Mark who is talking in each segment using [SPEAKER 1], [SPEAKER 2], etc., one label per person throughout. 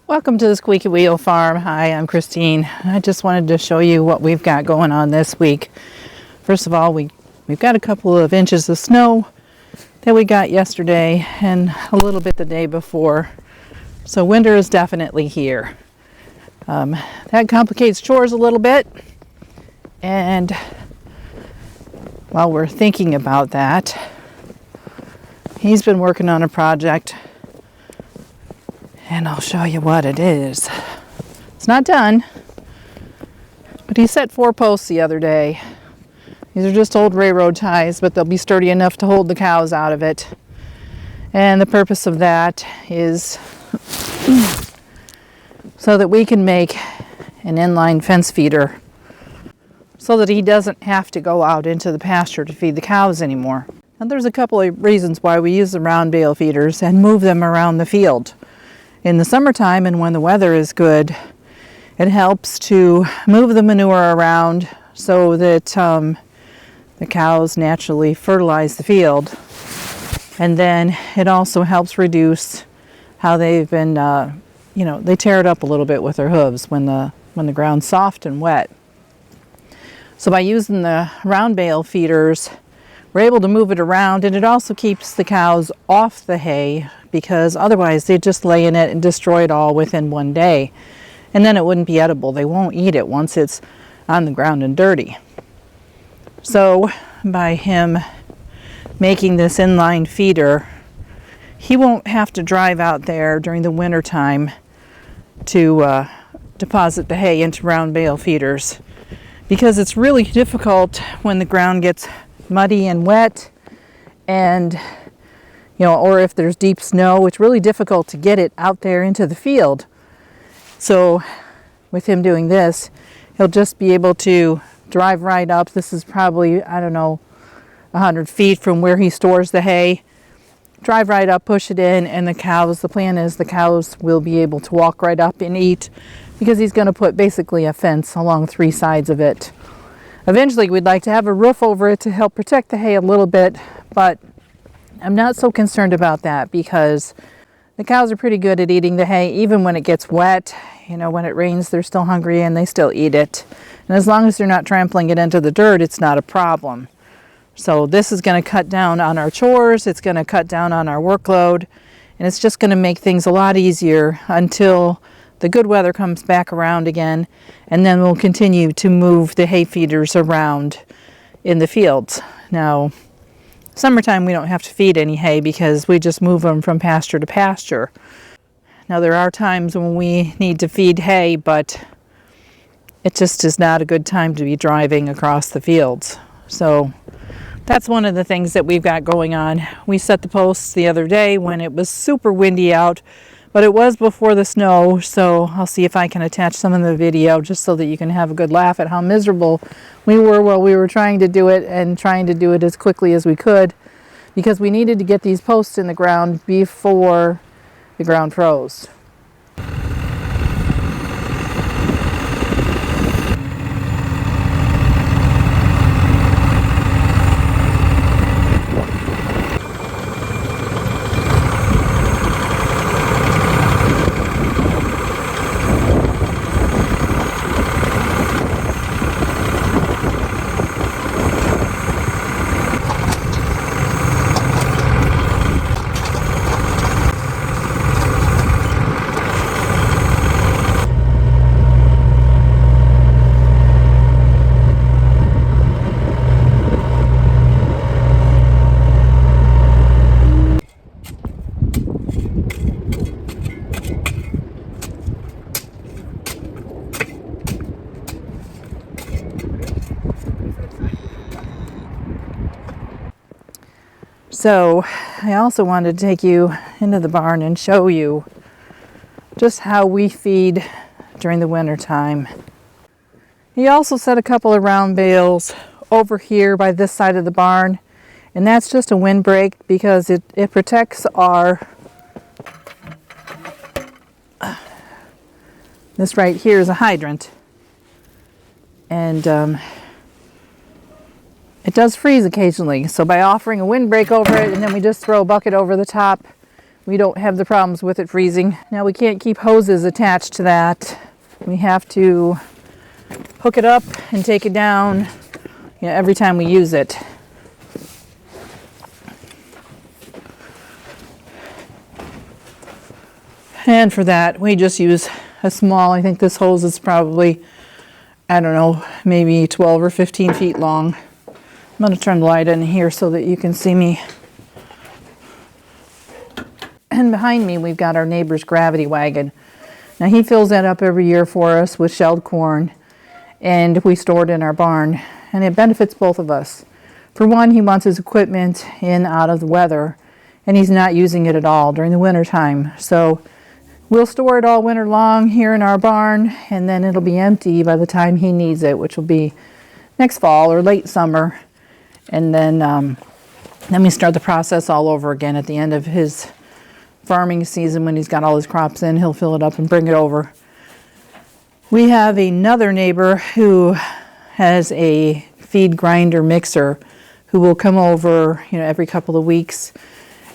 [SPEAKER 1] Welcome to the Squeaky Wheel Farm. Hi, I'm Christine. I just wanted to show you what we've got going on this week. First of all, we've got a couple of inches of snow that we got yesterday and a little bit the day before. So winter is definitely here. That complicates chores a little bit. And while we're thinking about that, he's been working on a project. And I'll show you what it is. It's not done, but he set 4 posts the other day. These are just old railroad ties, but they'll be sturdy enough to hold the cows out of it. And the purpose of that is so that we can make an inline fence feeder so that he doesn't have to go out into the pasture to feed the cows anymore. Now there's a couple of reasons why we use the round bale feeders and move them around the field. In the summertime and when the weather is good, it helps to move the manure around so that the cows naturally fertilize the field. And then it also helps reduce how they've been, they tear it up a little bit with their hooves when the ground's soft and wet. So by using the round bale feeders, we're able to move it around, and it also keeps the cows off the hay, because otherwise they'd just lay in it and destroy it all within one day. And then it wouldn't be edible. They won't eat it once it's on the ground and dirty. So by him making this inline feeder, he won't have to drive out there during the winter time to deposit the hay into round bale feeders, because it's really difficult when the ground gets muddy and wet, and or if there's deep snow, it's really difficult to get it out there into the field. So with him doing this, he'll just be able to drive right up. This is probably, 100 feet from where he stores the hay. Drive right up, push it in, and the plan is the cows will be able to walk right up and eat, because he's going to put basically a fence along 3 sides of it. Eventually, we'd like to have a roof over it to help protect the hay a little bit, but I'm not so concerned about that because the cows are pretty good at eating the hay even when it gets wet. When it rains, they're still hungry and they still eat it. And as long as they're not trampling it into the dirt, it's not a problem. So this is going to cut down on our chores, it's going to cut down on our workload, and it's just going to make things a lot easier until the good weather comes back around again, and then we'll continue to move the hay feeders around in the fields. Now, summertime we don't have to feed any hay because we just move them from pasture to pasture. Now there are times when we need to feed hay, but it just is not a good time to be driving across the fields. So that's one of the things that we've got going on. We set the posts the other day when it was super windy out, but it was before the snow, so I'll see if I can attach some of the video just so that you can have a good laugh at how miserable we were while we were trying to do it, and trying to do it as quickly as we could, because we needed to get these posts in the ground before the ground froze. So I also wanted to take you into the barn and show you just how we feed during the winter time. He also set a couple of round bales over here by this side of the barn, and that's just a windbreak because it protects our, this right here is a hydrant, and it does freeze occasionally. So by offering a windbreak over it, and then we just throw a bucket over the top, we don't have the problems with it freezing. Now we can't keep hoses attached to that. We have to hook it up and take it down, every time we use it. And for that, we just use a small, I think this hose is probably, I don't know, maybe 12 or 15 feet long. I'm going to turn the light in here so that you can see me. And behind me, we've got our neighbor's gravity wagon. Now he fills that up every year for us with shelled corn, and we store it in our barn, and it benefits both of us. For one, he wants his equipment in out of the weather, and he's not using it at all during the winter time. So we'll store it all winter long here in our barn, and then it'll be empty by the time he needs it, which will be next fall or late summer. And then we start the process all over again at the end of his farming season. When he's got all his crops in, he'll fill it up and bring it over. We have another neighbor who has a feed grinder mixer who will come over, every couple of weeks,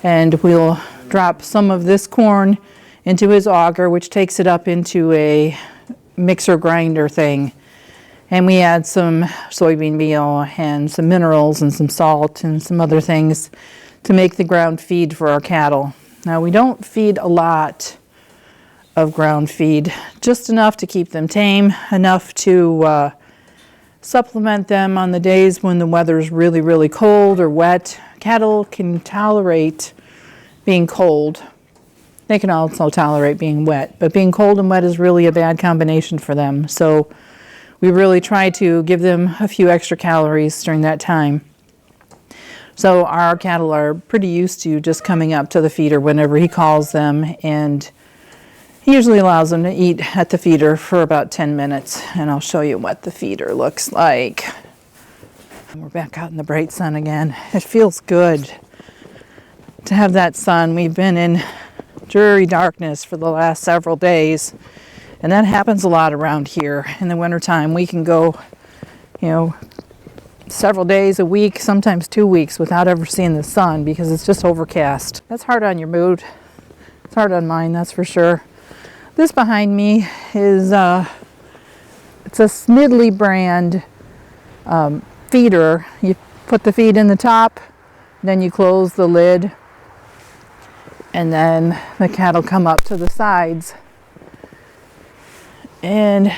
[SPEAKER 1] and we'll drop some of this corn into his auger, which takes it up into a mixer grinder thing. And we add some soybean meal and some minerals and some salt and some other things to make the ground feed for our cattle. Now, we don't feed a lot of ground feed, just enough to keep them tame, enough to supplement them on the days when the weather's really, really cold or wet. Cattle can tolerate being cold. They can also tolerate being wet, but being cold and wet is really a bad combination for them. So we really try to give them a few extra calories during that time. So our cattle are pretty used to just coming up to the feeder whenever he calls them, and he usually allows them to eat at the feeder for about 10 minutes, and I'll show you what the feeder looks like. We're back out in the bright sun again. It feels good to have that sun. We've been in dreary darkness for the last several days, and that happens a lot around here in the wintertime. We can go, several days, a week, sometimes 2 weeks without ever seeing the sun because it's just overcast. That's hard on your mood. It's hard on mine, that's for sure. This behind me is it's a Smidley brand feeder. You put the feed in the top, then you close the lid, and then the cattle come up to the sides. And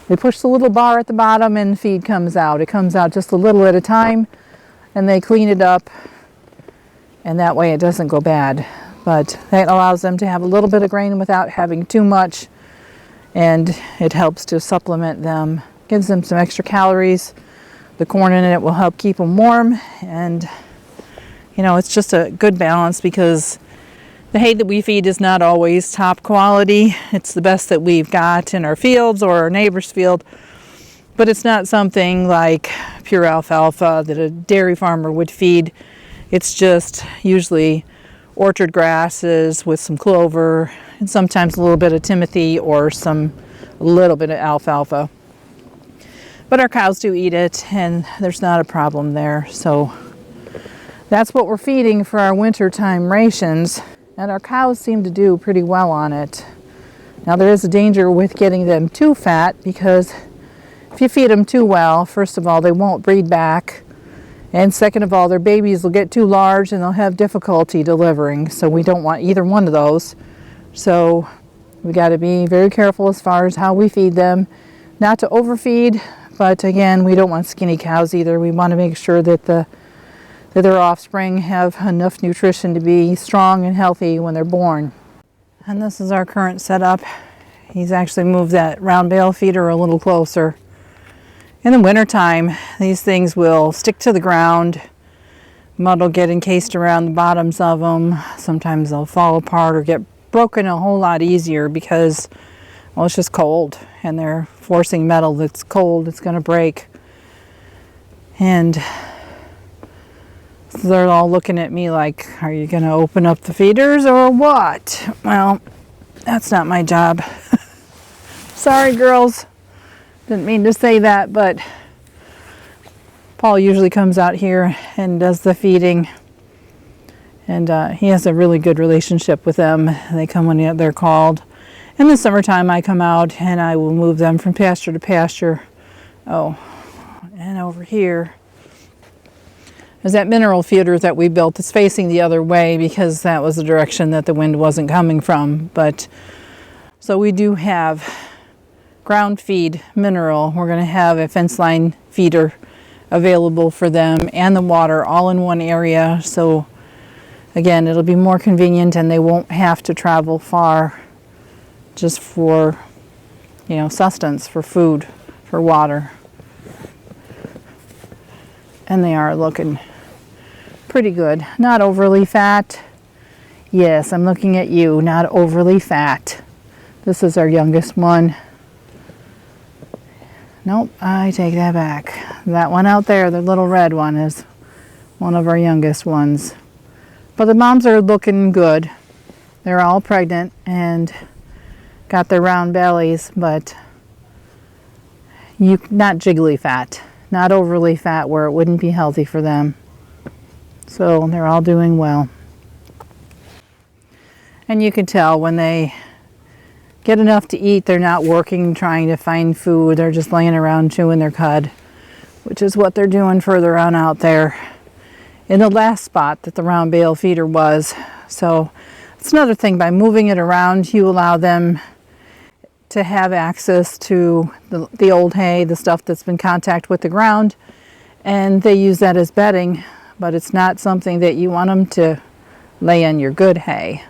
[SPEAKER 1] they push the little bar at the bottom and feed comes out. It comes out just a little at a time, and they clean it up, and that way it doesn't go bad. But that allows them to have a little bit of grain without having too much, and it helps to supplement them. Gives them some extra calories. The corn in it will help keep them warm, and it's just a good balance because the hay that we feed is not always top quality. It's the best that we've got in our fields or our neighbor's field, but it's not something like pure alfalfa that a dairy farmer would feed. It's just usually orchard grasses with some clover and sometimes a little bit of timothy or a little bit of alfalfa. But our cows do eat it, and there's not a problem there. So that's what we're feeding for our wintertime rations. And our cows seem to do pretty well on it. Now there is a danger with getting them too fat, because if you feed them too well, first of all, they won't breed back. And second of all, their babies will get too large and they'll have difficulty delivering. So we don't want either one of those. So we got to be very careful as far as how we feed them. Not to overfeed, but again, we don't want skinny cows either. We want to make sure that their offspring have enough nutrition to be strong and healthy when they're born. And this is our current setup. He's actually moved that round bale feeder a little closer. In the wintertime, these things will stick to the ground. Mud will get encased around the bottoms of them. Sometimes they'll fall apart or get broken a whole lot easier because, well, it's just cold, and they're forcing metal that's cold. It's going to break. And so they're all looking at me like, are you going to open up the feeders or what? Well, that's not my job. Sorry, girls. Didn't mean to say that, but Paul usually comes out here and does the feeding. And he has a really good relationship with them. They come when they're called. In the summertime, I come out and I will move them from pasture to pasture. Oh, and over here is that mineral feeder that we built. It's facing the other way because that was the direction that the wind wasn't coming from. But so we do have ground feed mineral. We're going to have a fence line feeder available for them and the water all in one area. So again, it'll be more convenient and they won't have to travel far just for, sustenance, for food, for water. And they are looking pretty good. Not overly fat. Yes, I'm looking at you. Not overly fat. This is our youngest one. Nope, I take that back. That one out there, the little red one, is one of our youngest ones. But the moms are looking good. They're all pregnant and got their round bellies, but not jiggly fat. Not overly fat where it wouldn't be healthy for them. So they're all doing well. And you can tell when they get enough to eat, they're not working, trying to find food. They're just laying around chewing their cud, which is what they're doing further on out there in the last spot that the round bale feeder was. So it's another thing. By moving it around, you allow them to have access to the old hay, the stuff that's been in contact with the ground, and they use that as bedding, but it's not something that you want them to lay in your good hay.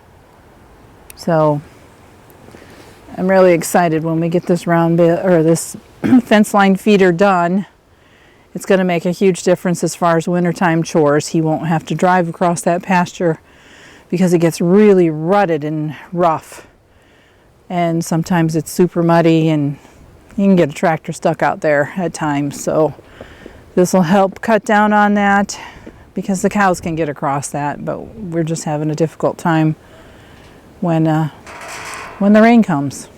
[SPEAKER 1] So I'm really excited when we get this round bale or this fence line feeder done. It's going to make a huge difference as far as wintertime chores. He won't have to drive across that pasture because it gets really rutted and rough. And sometimes it's super muddy and you can get a tractor stuck out there at times. So this will help cut down on that because the cows can get across that, but we're just having a difficult time when the rain comes.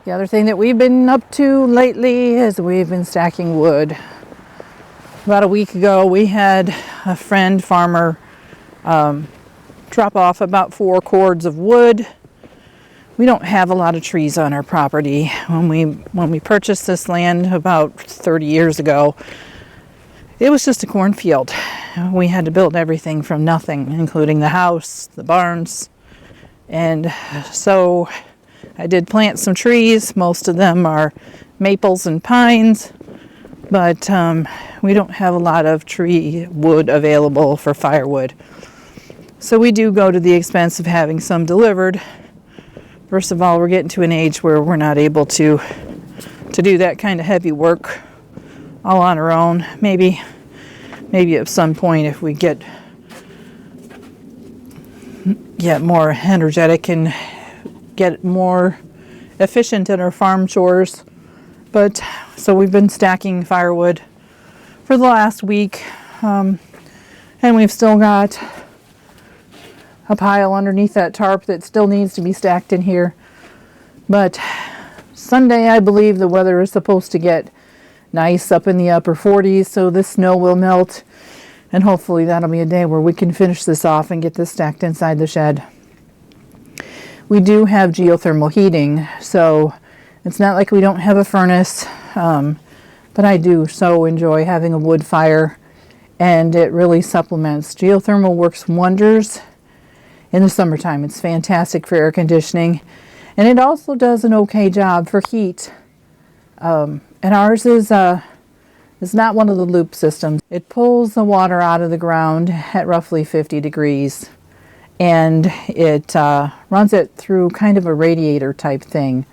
[SPEAKER 1] The other thing that we've been up to lately is we've been stacking wood. About a week ago, we had a friend farmer drop off about 4 cords of wood. We don't have a lot of trees on our property. When we purchased this land about 30 years ago, it was just a cornfield. We had to build everything from nothing, including the house, the barns. And so I did plant some trees. Most of them are maples and pines, but we don't have a lot of tree wood available for firewood. So we do go to the expense of having some delivered. First of all, we're getting to an age where we're not able to do that kind of heavy work all on our own. Maybe at some point if we get more energetic and get more efficient in our farm chores. But so we've been stacking firewood for the last week, and we've still got a pile underneath that tarp that still needs to be stacked in here. But Sunday, I believe the weather is supposed to get nice up in the upper 40s, so this snow will melt, and hopefully that'll be a day where we can finish this off and get this stacked inside the shed. We do have geothermal heating, so it's not like we don't have a furnace, but I do so enjoy having a wood fire, and it really supplements. Geothermal works wonders in the summertime. It's fantastic for air conditioning, and it also does an okay job for heat. And ours is not one of the loop systems. It pulls the water out of the ground at roughly 50 degrees, and it runs it through kind of a radiator type thing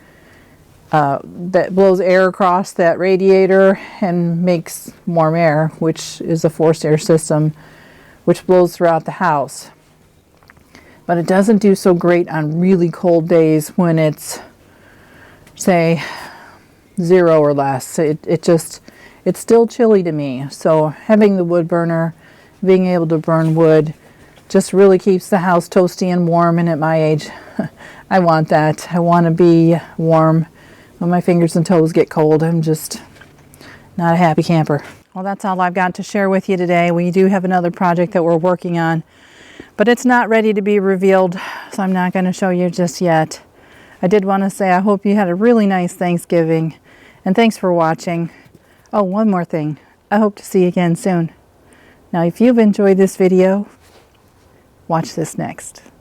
[SPEAKER 1] that blows air across that radiator and makes warm air, which is a forced air system, which blows throughout the house. But it doesn't do so great on really cold days when it's, say, 0 or less. It's still chilly to me. So having the wood burner, being able to burn wood, just really keeps the house toasty and warm. And at my age, I want that. I want to be warm. When my fingers and toes get cold, I'm just not a happy camper. Well, that's all I've got to share with you today. We do have another project that we're working on, but it's not ready to be revealed, so I'm not going to show you just yet. I did want to say I hope you had a really nice Thanksgiving, and thanks for watching. Oh, one more thing. I hope to see you again soon. Now, if you've enjoyed this video, watch this next.